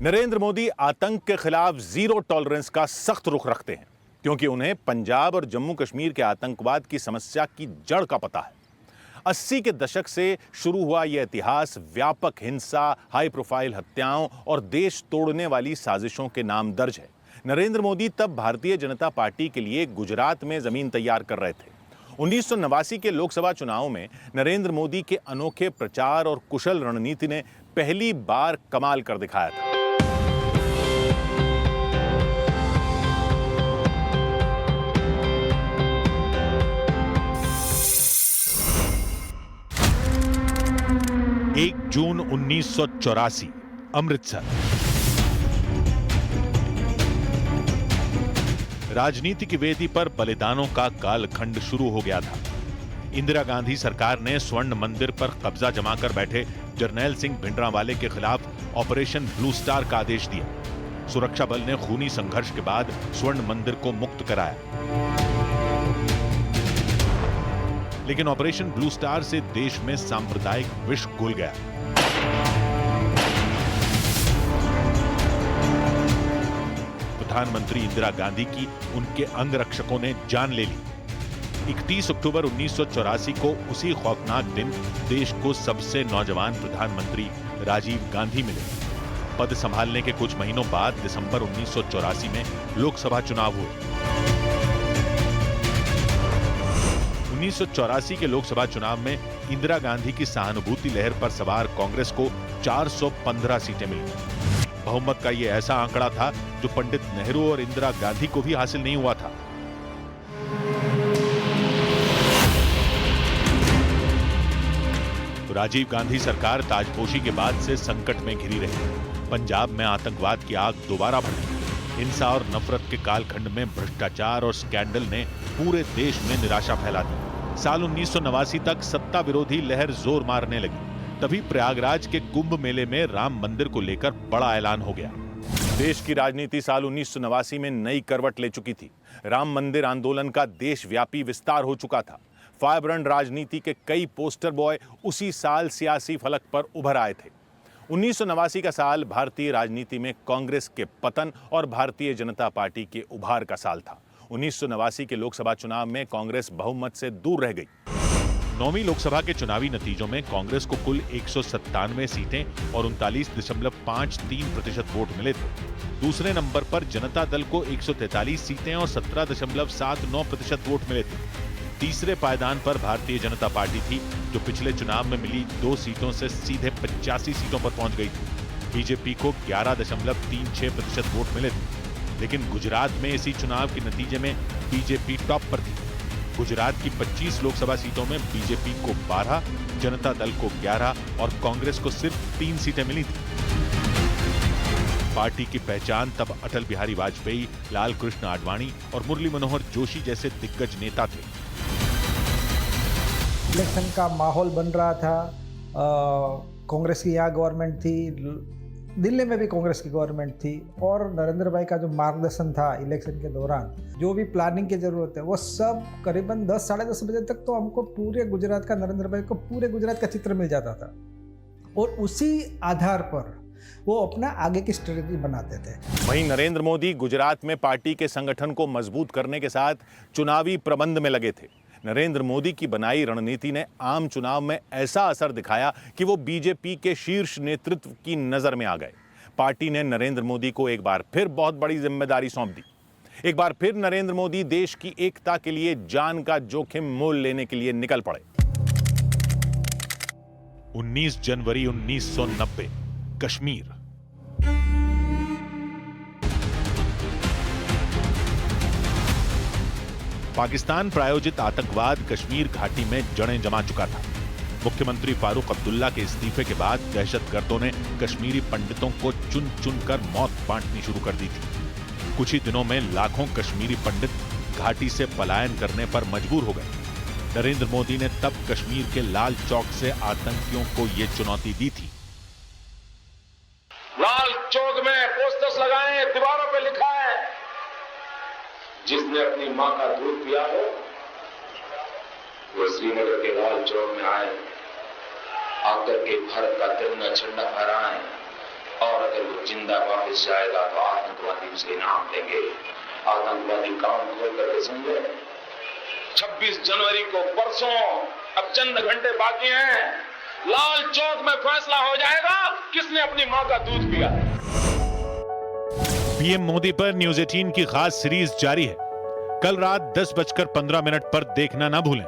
नरेंद्र मोदी आतंक के खिलाफ जीरो टॉलरेंस का सख्त रुख रखते हैं क्योंकि उन्हें पंजाब और जम्मू कश्मीर के आतंकवाद की समस्या की जड़ का पता है। 80 के दशक से शुरू हुआ यह इतिहास व्यापक हिंसा, हाई प्रोफाइल हत्याओं और देश तोड़ने वाली साजिशों के नाम दर्ज है। नरेंद्र मोदी तब भारतीय जनता पार्टी के लिए गुजरात में जमीन तैयार कर रहे थे। 1989 के लोकसभा चुनाव में नरेंद्र मोदी के अनोखे प्रचार और कुशल रणनीति ने पहली बार कमाल कर दिखाया था। एक जून 1984 अमृतसर। राजनीति की वेदी पर बलिदानों का कालखंड शुरू हो गया था। इंदिरा गांधी सरकार ने स्वर्ण मंदिर पर कब्जा जमाकर बैठे जरनैल सिंह भिंडरांवाले के खिलाफ ऑपरेशन ब्लू स्टार का आदेश दिया। सुरक्षा बल ने खूनी संघर्ष के बाद स्वर्ण मंदिर को मुक्त कराया, लेकिन ऑपरेशन ब्लू स्टार से देश में सांप्रदायिक विष घुल गया। प्रधानमंत्री इंदिरा गांधी की उनके अंगरक्षकों ने जान ले ली। 31 अक्टूबर 1984 को उसी खौफनाक दिन देश को सबसे नौजवान प्रधानमंत्री राजीव गांधी मिले। पद संभालने के कुछ महीनों बाद दिसंबर 1984 में लोकसभा चुनाव हुए। 1984 के लोकसभा चुनाव में इंदिरा गांधी की सहानुभूति लहर पर सवार कांग्रेस को 415 सीटें मिली। बहुमत का यह ऐसा आंकड़ा था जो पंडित नेहरू और इंदिरा गांधी को भी हासिल नहीं हुआ था। तो राजीव गांधी सरकार ताजपोशी के बाद से संकट में घिरी रही। पंजाब में आतंकवाद की आग दोबारा भड़की। हिंसा और नफरत के कालखंड में भ्रष्टाचार और स्कैंडल ने पूरे देश में निराशा फैला दी। साल 1989 तक सत्ता विरोधी लहर जोर मारने लगी। तभी प्रयागराज के कुंभ मेले में राम मंदिर को लेकर बड़ा ऐलान हो गया। देश की राजनीति साल 1989 में नई करवट ले चुकी थी। राम मंदिर आंदोलन का देशव्यापी विस्तार हो चुका था। फायरब्रांड राजनीति के कई पोस्टर बॉय उसी साल सियासी फलक पर उभर आए थे। 1989 का साल भारतीय राजनीति में कांग्रेस के पतन और भारतीय जनता पार्टी के उभार का साल था। 1989 के लोकसभा चुनाव में कांग्रेस बहुमत से दूर रह गई। 9वीं लोकसभा के चुनावी नतीजों में कांग्रेस को कुल 197 सीटें और 39.53% वोट मिले थे। दूसरे नंबर पर जनता दल को 143 सीटें और 17.79% वोट मिले थे। तीसरे पायदान पर भारतीय जनता पार्टी थी, जो पिछले चुनाव में मिली 2 सीटों से सीधे 85 सीटों पर पहुंच गई थी। बीजेपी को 11.36% वोट मिले थे, लेकिन गुजरात में इसी चुनाव के नतीजे में बीजेपी टॉप पर थी। गुजरात की 25 लोकसभा सीटों में बीजेपी को 12, जनता दल को 11 और कांग्रेस को सिर्फ 3 सीटें मिली थी। पार्टी की पहचान तब अटल बिहारी वाजपेयी, लाल कृष्ण आडवाणी और मुरली मनोहर जोशी जैसे दिग्गज नेता थे। इलेक्शन का माहौल बन रहा था। कांग्रेस की यहाँ गवर्नमेंट थी, दिल्ली में भी कांग्रेस की गवर्नमेंट थी, और नरेंद्र भाई का जो मार्गदर्शन था इलेक्शन के दौरान, जो भी प्लानिंग की जरूरत है, वो सब करीबन 10 साढ़े 10 बजे तक तो हमको पूरे गुजरात का, नरेंद्र भाई को पूरे गुजरात का चित्र मिल जाता था, और उसी आधार पर वो अपना आगे की स्ट्रेटेजी बनाते थे। वहीं नरेंद्र मोदी गुजरात में पार्टी के संगठन को मजबूत करने के साथ चुनावी प्रबंध में लगे थे। नरेंद्र मोदी की बनाई रणनीति ने आम चुनाव में ऐसा असर दिखाया कि वो बीजेपी के शीर्ष नेतृत्व की नजर में आ गए। पार्टी ने नरेंद्र मोदी को एक बार फिर बहुत बड़ी जिम्मेदारी सौंप दी। एक बार फिर नरेंद्र मोदी देश की एकता के लिए जान का जोखिम मोल लेने के लिए निकल पड़े। 19 जनवरी 1990 कश्मीर। पाकिस्तान प्रायोजित आतंकवाद कश्मीर घाटी में जड़ें जमा चुका था। मुख्यमंत्री फारूक अब्दुल्ला के इस्तीफे के बाद दहशतगर्दों ने कश्मीरी पंडितों को चुन चुनकर मौत बांटनी शुरू कर दी थी। कुछ ही दिनों में लाखों कश्मीरी पंडित घाटी से पलायन करने पर मजबूर हो गए। नरेंद्र मोदी ने तब कश्मीर के लाल चौक से आतंकियों को यह चुनौती दी थी। लाल चौक में पोस्टर्स लगाए, दीवारों पे लिखा है, जिसने अपनी मां का दूध पिया हो वो श्रीनगर के लाल चौक में आए, आकर के भारत का तिरंगा झंडा फहराएं और अगर वो जिंदा वापस जाएगा तो आतंकवादी उसे इनाम देंगे। आतंकवादी कान खोल करके समझे। 26 जनवरी को परसों, अब चंद घंटे बाकी हैं, लाल चौक में फैसला हो जाएगा किसने अपनी मां का दूध पिया। पीएम मोदी पर न्यूज 18 की खास सीरीज जारी है। कल रात 10:15 पर देखना ना भूलें।